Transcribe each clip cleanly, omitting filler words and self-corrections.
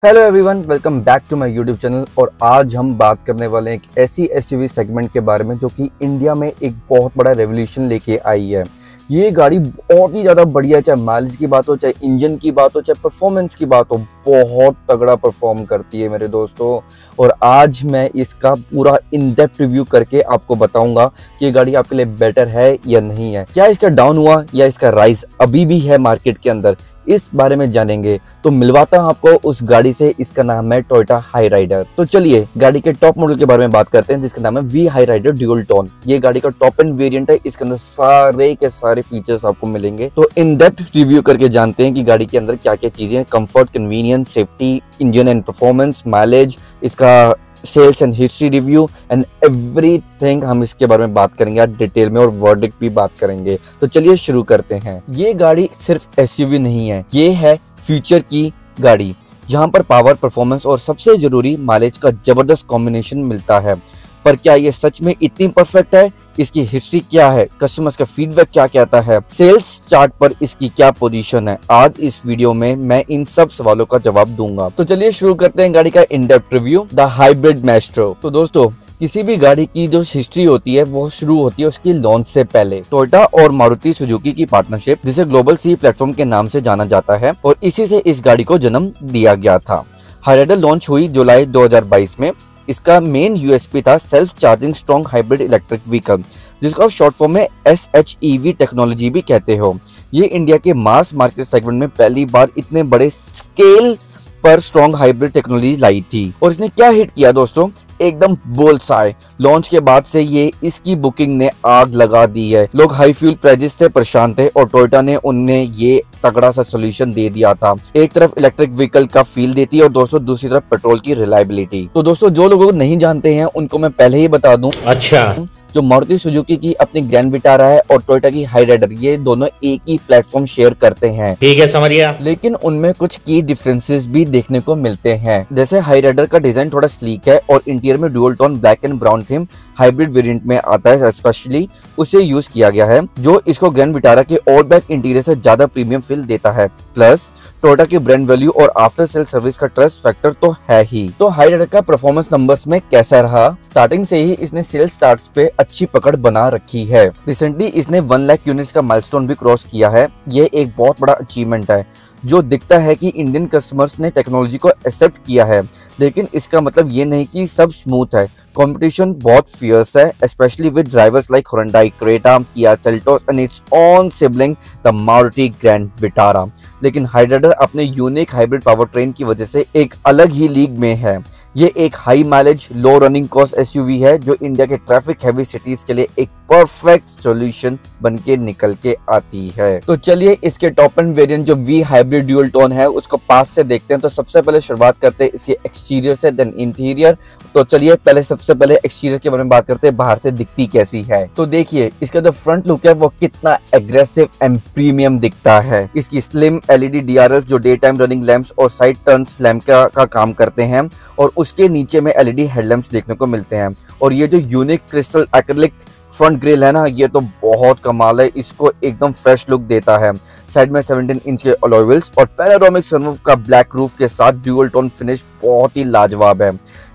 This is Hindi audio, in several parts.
Hello everyone, welcome back to my YouTube channel. और आज हम बात करने वाले हैं एक ऐसी एसयूवी सेगमेंट के बारे में जो कि इंडिया में एक बहुत बड़ा रेवोल्यूशन लेके आई है। ये गाड़ी बहुत ही ज़्यादा बढ़िया, चाहे माइलेज की बात हो, चाहे इंजन की बात हो, चाहे परफॉर्मेंस की बात हो, बहुत तगड़ा परफॉर्म करती है मेरे दोस्तों। और आज मैं इसका पूरा इन डेप्थ रिव्यू करके आपको बताऊंगा कि ये गाड़ी आपके लिए बेटर है या नहीं है, क्या इसका डाउन हुआ या इसका राइज अभी भी है मार्केट के अंदर, इस बारे में जानेंगे। तो मिलवाता हूं आपको उस गाड़ी से। इसका नाम है टोयोटा हाई राइडर। तो चलिए गाड़ी के टॉप मॉडल के बारे में बात करते हैं, जिसका नाम है V Hyryder dual tone. ये गाड़ी का टॉप एंड वेरिएंट है। इसके अंदर सारे के सारे फीचर्स आपको मिलेंगे। तो इन डेप्थ रिव्यू करके जानते हैं कि गाड़ी के अंदर क्या क्या चीजें, comfort, convenience, safety, engine and performance, mileage, इसका sales and history review and everything हम इसके बारे में बात करेंगे आज डिटेल में, और वर्डिक्ट भी बात करेंगे। तो चलिए शुरू करते हैं। ये गाड़ी सिर्फ एसयूवी नहीं है, ये है फ्यूचर की गाड़ी, जहां पर पावर, परफॉर्मेंस और सबसे जरूरी माइलेज का जबरदस्त कॉम्बिनेशन मिलता है। पर क्या ये सच में इतनी परफेक्ट है? इसकी हिस्ट्री क्या है? कस्टमर्स का फीडबैक क्या कहता है? सेल्स चार्ट पर इसकी क्या पोजीशन है? आज इस वीडियो में मैं इन सब सवालों का जवाब दूंगा। तो चलिए शुरू करते हैं गाड़ी का in depth review, the hybrid Maestro. तो दोस्तों, किसी भी गाड़ी की जो हिस्ट्री होती है वो शुरू होती है उसकी लॉन्च से पहले। टोयोटा और मारुति सुजुकी की पार्टनरशिप, जिसे ग्लोबल सी प्लेटफॉर्म के नाम से जाना जाता है, और इसी से इस गाड़ी को जन्म दिया गया था। हाई राइडर लॉन्च हुई जुलाई 2022 में। इसका मेन यूएसपी था self charging strong hybrid electric vehicle, जिसको आप शॉर्ट फॉर्म में SHEV टेक्नोलॉजी भी कहते हो। ये इंडिया के मास मार्केट सेगमेंट में पहली बार इतने बड़े स्केल पर स्ट्रॉन्ग हाइब्रिड टेक्नोलॉजी लाई थी। और इसने क्या हिट किया दोस्तों, एकदम बुल्सआई। लॉन्च के बाद से ये इसकी बुकिंग ने आग लगा दी है। लोग हाई फ्यूल प्राइसेस से परेशान थे और टोयोटा ने उन्हें ये तगड़ा सा सोल्यूशन दे दिया था। एक तरफ इलेक्ट्रिक व्हीकल का फील देती है और दोस्तों दूसरी तरफ पेट्रोल की रिलायबिलिटी। तो दोस्तों, जो लोगों को नहीं जानते हैं उनको मैं पहले ही बता दूं, अच्छा, जो मारुति सुजुकी की अपनी ग्रैंड विटारा है और टोयोटा की हाई राइडर, ये दोनों एक ही प्लेटफॉर्म शेयर करते हैं। ठीक है, समझ गया। लेकिन उनमें कुछ की डिफरेंसेस भी देखने को मिलते हैं। जैसे हाई राइडर का डिजाइन थोड़ा स्लीक है और इंटीरियर में dual tone black and brown theme hybrid variant में आता है, स्पेशली उसे यूज किया गया है, जो इसको ग्रैंड विटारा के ऑल बैक इंटीरियर से ज्यादा प्रीमियम फील देता है। प्लस टोयोटा की ब्रांड वैल्यू और आफ्टर सेल सर्विस का ट्रस्ट फैक्टर तो है ही। तो हाई राइडर का परफॉर्मेंस नंबर्स में कैसा रहा? स्टार्टिंग से ही इसने सेल्स स्टार्ट्स पे अच्छी पकड़ बना रखी है। रिसेंटली इसने 1 लाख यूनिट्स का माइलस्टोन भी क्रॉस किया है। ये एक बहुत बड़ा अचीवमेंट है, जो दिखता है कि इंडियन कस्टमर्स ने टेक्नोलॉजी को एक्सेप्ट किया है। लेकिन इसका मतलब ये नहीं कि सब स्मूथ है। कंपटीशन बहुत फियर्स है, specially with drivers like Hyundai Creta, Kia Seltos and its own sibling the Maruti Grand Vitara। लेकिन हाई राइडर अपने यूनिक हाइब्रिड पावर ट्रेन की वजह से एक अलग ही लीग में है। ये एक हाई माइलेज, लो रनिंग कॉस्ट एसयूवी है, जो इंडिया के ट्रैफिक हैवी सिटीज के लिए एक परफेक्ट सॉल्यूशन बनके निकल के आती है। तो चलिए इसके टॉप एंड वेरिएंट जो वी हाइब्रिड ड्यूल टोन है उसको पास से देखते हैं। तो सबसे पहले शुरुआत करते हैं इसके एक्सटीरियर से, देन इंटीरियर। तो चलिए सबसे पहले एक्सटीरियर के बारे में बात करते हैं, बाहर से दिखती कैसी है। तो देखिए इसका जो फ्रंट लुक है वो कितना एग्रेसिव एंड प्रीमियम दिखता है। इसकी स्लिम LED DRLs जो डे टाइम रनिंग लैंप्स और साइड टर्न्स लैंप का काम करते हैं, और उसके नीचे में LED हेडलैम्प्स देखने को मिलते हैं। और ये जो unique crystal acrylic front grille है ना, ये तो बहुत कमाल है, इसको एकदम फ्रेश लुक देता है। साइड में 17 इंच के अलॉय व्हील्स और पैनोरामिक सनरूफ का ब्लैक रूफ के साथ ड्यूल टोन फिनिश बहुत ही लाजवाब है।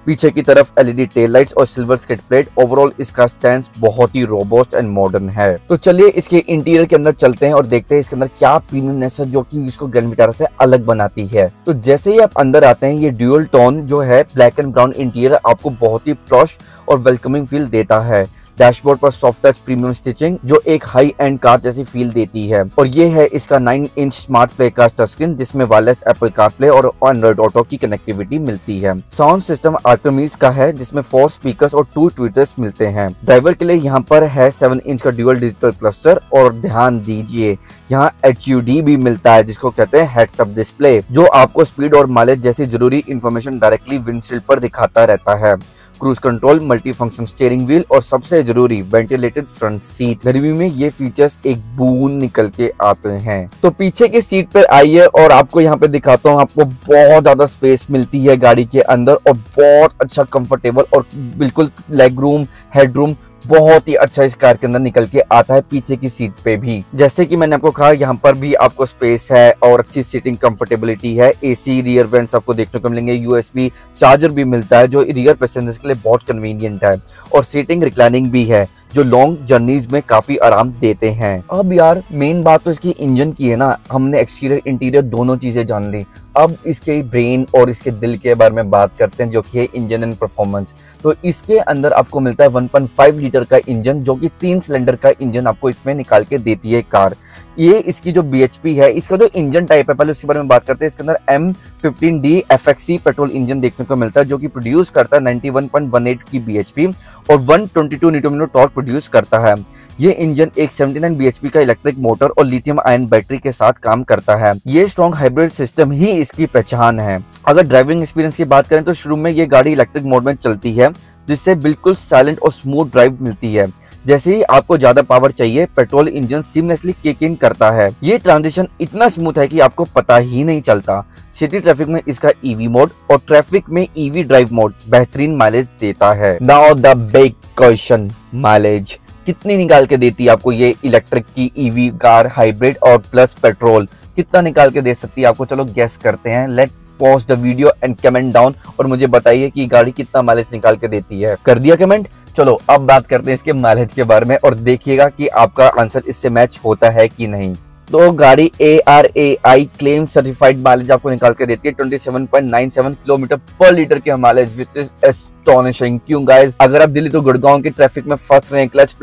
पीछे की तरफ LED टेल लाइट्स और सिल्वर स्किड प्लेट। ओवरऑल इसका स्टैंड बहुत ही रोबस्ट एंड मॉडर्न है। तो चलिए इसके इंटीरियर के अंदर चलते हैं और देखते हैं इसके अंदर क्या प्रीमियमनेस है जो कि इसको ग्रैंड विटारा से अलग बनाती है। तो जैसे ही आप अंदर आते हैं, ये ड्यूल टोन जो है ब्लैक एंड ब्राउन इंटीरियर आपको बहुत ही प्लॉश और वेलकमिंग फील देता है। डैशबोर्ड पर सॉफ्ट टच प्रीमियम स्टिचिंग जो एक हाई एंड कार जैसी फील देती है। और ये है इसका 9 इंच स्मार्ट प्ले का टच स्क्रीन, जिसमें वायरलेस एप्पल कारप्ले और एंड्रॉइड ऑटो की कनेक्टिविटी मिलती है। साउंड सिस्टम आर्टेमिस का है, जिसमें 4 स्पीकर्स और 2 ट्विटर्स मिलते हैं। ड्राइवर के लिए यहाँ पर है 7 इंच का ड्यूअल डिजिटल क्लस्टर, और ध्यान दीजिए यहाँ HUD भी मिलता है, जिसको कहते हैं हेड्स अप डिस्प्ले, जो आपको स्पीड और माइलेज जैसी जरूरी इंफॉर्मेशन डायरेक्टली विंडशील्ड पर दिखाता रहता है। Cruise control, multi function steering wheel और सबसे जरूरी वेंटिलेटेड फ्रंट सीट। गर्मी में ये फीचर्स एक बूंद निकल के आते हैं। तो पीछे की सीट पे आइए और आपको यहाँ पे दिखाता हूँ। आपको बहुत ज्यादा स्पेस मिलती है गाड़ी के अंदर और बहुत अच्छा कंफर्टेबल और बिल्कुल लेग रूम, हेड रूम बहुत ही अच्छा इस कार के अंदर निकल के आता है पीछे की सीट पे भी। जैसे कि मैंने आपको कहा, यहाँ पर भी आपको स्पेस है और अच्छी सीटिंग कंफर्टेबिलिटी है। एसी रियर वेंट्स आपको देखने को मिलेंगे, यूएसबी चार्जर भी मिलता है जो रियर पैसेंजर्स के लिए बहुत कन्वीनियंट है, और सीटिंग रिक्लाइनिंग भी है जो लॉन्ग जर्नीज में काफी आराम देते हैं। अब यार मेन बात तो इसकी इंजन की है ना, हमने एक्सटीरियर इंटीरियर दोनों चीजें जान ली। अब इसके ब्रेन और इसके दिल के बारे में बात करते हैं, जो कि है इंजन एंड परफॉर्मेंस। तो इसके अंदर आपको मिलता है 1.5 लीटर का इंजन, जो कि 3 सिलेंडर का इंजन आपको इसमें निकाल के देती है कार। ये इसकी जो BHP है, इसका जो इंजन टाइप है, पहले उसके बारे में बात करते हैं। इसके अंदर M15D FXC पेट्रोल इंजन देखने को मिलता है, जो कि प्रोड्यूस करता है 91.18 की BHP और 122 न्यूटन टॉर्क प्रोड्यूस करता है। ये इंजन एक 79 bhp का इलेक्ट्रिक मोटर और लिथियम आयन बैटरी के साथ काम करता है। ये स्ट्रॉन्ग हाइब्रिड सिस्टम ही इसकी पहचान है। अगर ड्राइविंग एक्सपीरियंस की बात करें तो शुरू में ये गाड़ी इलेक्ट्रिक मोड में चलती है, जिससे बिल्कुल साइलेंट और स्मूथ ड्राइव मिलती है। जैसे ही आपको ज्यादा पावर चाहिए, petrol engine seamlessly kick in करता है। ये ट्रांजिशन इतना स्मूथ है कि आपको पता ही नहीं चलता। सिटी ट्रैफिक में इसका EV मोड और ट्रैफिक में EV ड्राइव मोड बेहतरीन माइलेज देता है। Now the big question, mileage कितनी निकाल के देती है आपको ये इलेक्ट्रिक की EV कार, हाइब्रिड और प्लस पेट्रोल, कितना निकाल के दे सकती है आपको? चलो गेस करते हैं। Let pause the video and comment down और मुझे बताइए कि गाड़ी कितना माइलेज निकाल के देती है। कर दिया कमेंट? चलो अब बात करते हैं इसके माइलेज के बारे में और देखिएगा कि आपका आंसर इससे मैच होता है कि नहीं। तो गाड़ी ARAI क्लेम सर्टिफाइड माइलेज आपको निकाल के देती है 27.97 किलोमीटर पर लीटर के माइलेज, विच इज एस्टोनिशिंग। क्यों गाइस? अगर आप दिल्ली तो गुड़गांव के ट्रैफिक में फंस रहे हैं, क्लच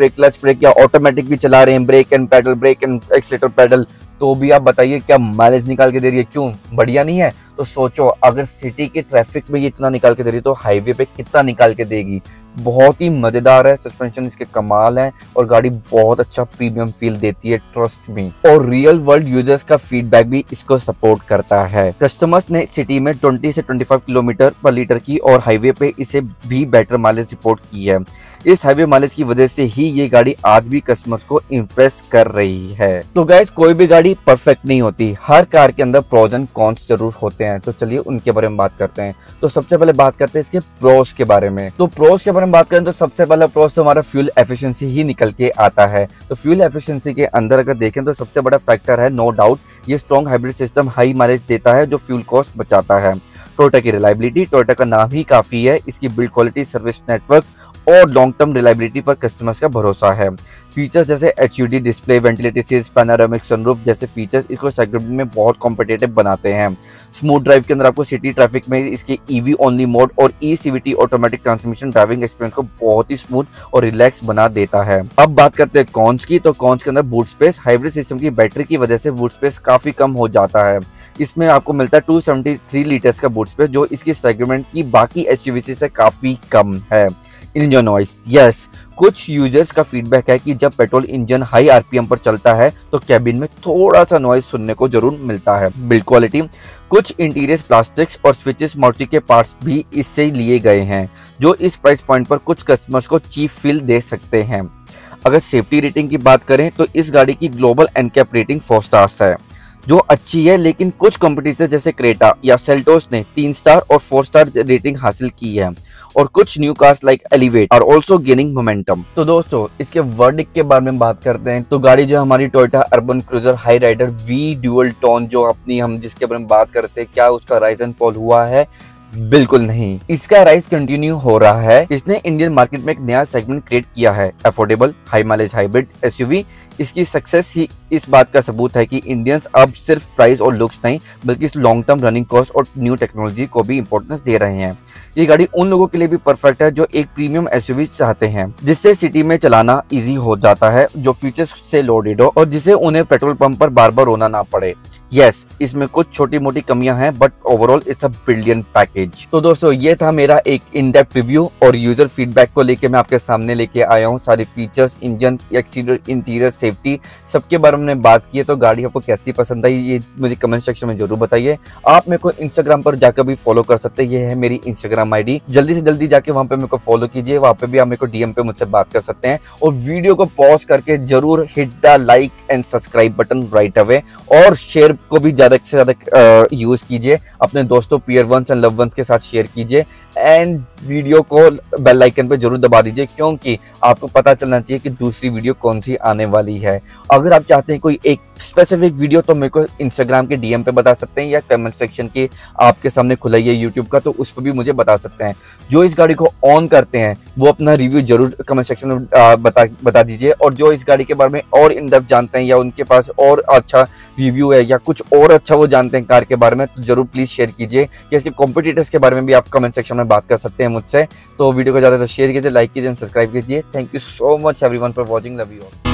ब्रेक या ऑटोमेटिक भी चला रहे हैं, ब्रेक एंड एक्सीलरेटर पेडल, तो भी आप बताइए क्या माइलेज निकाल के दे रही है? क्यों, बढ़िया नहीं है? तो सोचो, अगर सिटी के ट्रैफिक में ये इतना निकाल के दे रही है तो हाईवे पे कितना निकाल के देगी। बहुत ही मजेदार है, सस्पेंशन इसके कमाल है और गाड़ी बहुत अच्छा प्रीमियम फील देती है, ट्रस्ट मी। और रियल वर्ल्ड यूजर्स का फीडबैक भी इसको सपोर्ट करता है। कस्टमर्स ने सिटी में 20 से 25 किलोमीटर पर लीटर की और हाईवे पे इसे भी बेटर माइलेज रिपोर्ट की है। इस हाईवे माइलेज की वजह से ही ये गाड़ी आज भी कस्टमर्स को इम्प्रेस कर रही है। तो गाइस, कोई भी गाड़ी परफेक्ट नहीं होती, हर कार के अंदर प्रोज एंड कॉन्स जरूर होते हैं। तो चलिए उनके बारे में बात करते हैं। तो सबसे पहले बात करते हैं इसके प्रोस के बारे में। तो प्रोस के बारे में बात करें तो सबसे पहला प्रोस तो हमारा फ्यूल एफिशिएंसी ही निकल के आता है। तो फ्यूल एफिशिएंसी के अंदर अगर देखें तो सबसे बड़ा फैक्टर है, नो डाउट, ये strong hybrid system high mileage देता है जो फ्यूल कॉस्ट बचाता है। टोयोटा की रिलायबिलिटी, टोयोटा का नाम ही काफी है, इसकी बिल्ड क्वालिटी, सर्विस नेटवर्क और लॉन्ग टर्म रिलायबिलिटी पर कस्टमर्स का भरोसा है। फीचर्स जैसे HUD display, ventilated seats, panoramic sunroof जैसे फीचर्स इसको सेगमेंट में बहुत कॉम्पिटिटिव बनाते हैं। स्मूथ ड्राइव के अंदर आपको सिटी ट्रैफिक में इसके EV ओनली मोड और eCVT automatic transmission driving experience को बहुत ही स्मूथ और रिलैक्स बना देता है। अब बात करते हैं कॉन्स की। तो कॉन्स के अंदर बूट स्पेस, हाइब्रिड सिस्टम की बैटरी की वजह से बूट स्पेस काफी कम हो जाता है। इसमें आपको मिलता है 273 लीटर्स का बूट स्पेस, जो इसकी सेगमेंट की बाकी SUV से काफी कम है। इंजन नॉइस, यस, कुछ यूजर्स का फीडबैक है कि जब पेट्रोल इंजन हाई RPM पर चलता है तो कैबिन में थोड़ा सा नॉइस सुनने को जरूर मिलता है। बिल्ड क्वालिटी, कुछ इंटीरियर प्लास्टिक्स और स्विचेस मारुति के पार्ट्स भी इससे लिए गए हैं, जो इस प्राइस पॉइंट पर कुछ कस्टमर्स को चीप फील दे सकते हैं। अगर सेफ्टी रेटिंग की बात करें तो इस गाड़ी की ग्लोबल NCAP रेटिंग 4 स्टार्स है, जो अच्छी है, लेकिन कुछ कंपटीटर जैसे क्रेटा या सेल्टोस ने 3 स्टार और 4 स्टार रेटिंग हासिल की है, और कुछ new cars like Elevate are also gaining momentum. तो दोस्तों, इसके वर्डिक्ट के बारे में बात करते हैं। तो गाड़ी जो हमारी Toyota Urban Cruiser Hyryder V dual tone, जो अपनी हम जिसके बारे में बात करते हैं, क्या उसका राइज एंड फॉल हुआ है? बिल्कुल नहीं, इसका राइज कंटिन्यू हो रहा है। इसने इंडियन मार्केट में एक नया सेगमेंट क्रिएट किया है, affordable high mileage hybrid SUV। इसकी सक्सेस ही इस बात का सबूत है कि इंडियंस अब सिर्फ प्राइस और लुक्स नहीं, बल्कि इस लॉन्ग टर्म रनिंग कॉस्ट और न्यू टेक्नोलॉजी को भी इंपॉर्टेंस दे रहे हैं। ये गाड़ी उन लोगों के लिए भी परफेक्ट है जो एक प्रीमियम SUV चाहते हैं, जिससे सिटी में चलाना इजी हो जाता है, जो फीचर्स से लोडेड हो और जिसे उन्हें पेट्रोल पंप पर बार बार रोना ना पड़े। यस, इसमें कुछ छोटी मोटी कमियां हैं, but overall it's a brilliant package. तो दोस्तों, ये था मेरा एक इन डेप्थ रिव्यू और यूजर फीडबैक को लेके मैं आपके सामने लेके आया हूँ। सारे features, engine, exterior, interior, safety safety, सबके बारे में बात की है। तो गाड़ी आपको कैसी पसंद आई ये मुझे कमेंट सेक्शन में जरूर बताइए। आप मेरे को इंस्टाग्राम पर जाकर भी फॉलो कर सकते हैं, ये है मेरी इंस्टाग्राम आईडी। जल्दी से जल्दी जाके वहां पे मेरे को फॉलो कीजिए, वहां पे भी आप मेरे को डीएम पे मुझसे बात कर सकते हैं। और वीडियो को पॉज करके जरूर hit the like and subscribe button right away, और शेयर को भी ज्यादा से ज्यादा यूज कीजिए, अपने दोस्तों, peer ones and love ones के साथ शेयर कीजिए। एंड वीडियो को बेल आइकन पे जरूर दबा दीजिए, क्योंकि आपको पता चलना चाहिए कि दूसरी वीडियो कौन सी आने वाली है। अगर आप चाहते हैं कोई एक स्पेसिफिक वीडियो तो मेरे को इंस्टाग्राम के डीएम पे बता सकते हैं, या कमेंट सेक्शन के आपके सामने खुला ही है यूट्यूब का, तो उस पर भी मुझे बता सकते हैं। जो इस गाड़ी को ऑन करते हैं वो अपना रिव्यू जरूर कमेंट सेक्शन में बता दीजिए। और जो इस गाड़ी के बारे में और इन डेप्थ जानते हैं, या उनके पास और अच्छा रिव्यू है, या कुछ और अच्छा वो जानते हैं कार के बारे में, तो जरूर प्लीज शेयर कीजिए। कि इसके कॉम्पिटिटर्स के बारे में भी आप कमेंट सेक्शन में बात कर सकते हैं मुझसे। तो वीडियो को ज्यादा शेयर कीजिए, लाइक कीजिए, सब्सक्राइब कीजिए। Thank you so much everyone for watching, love you all.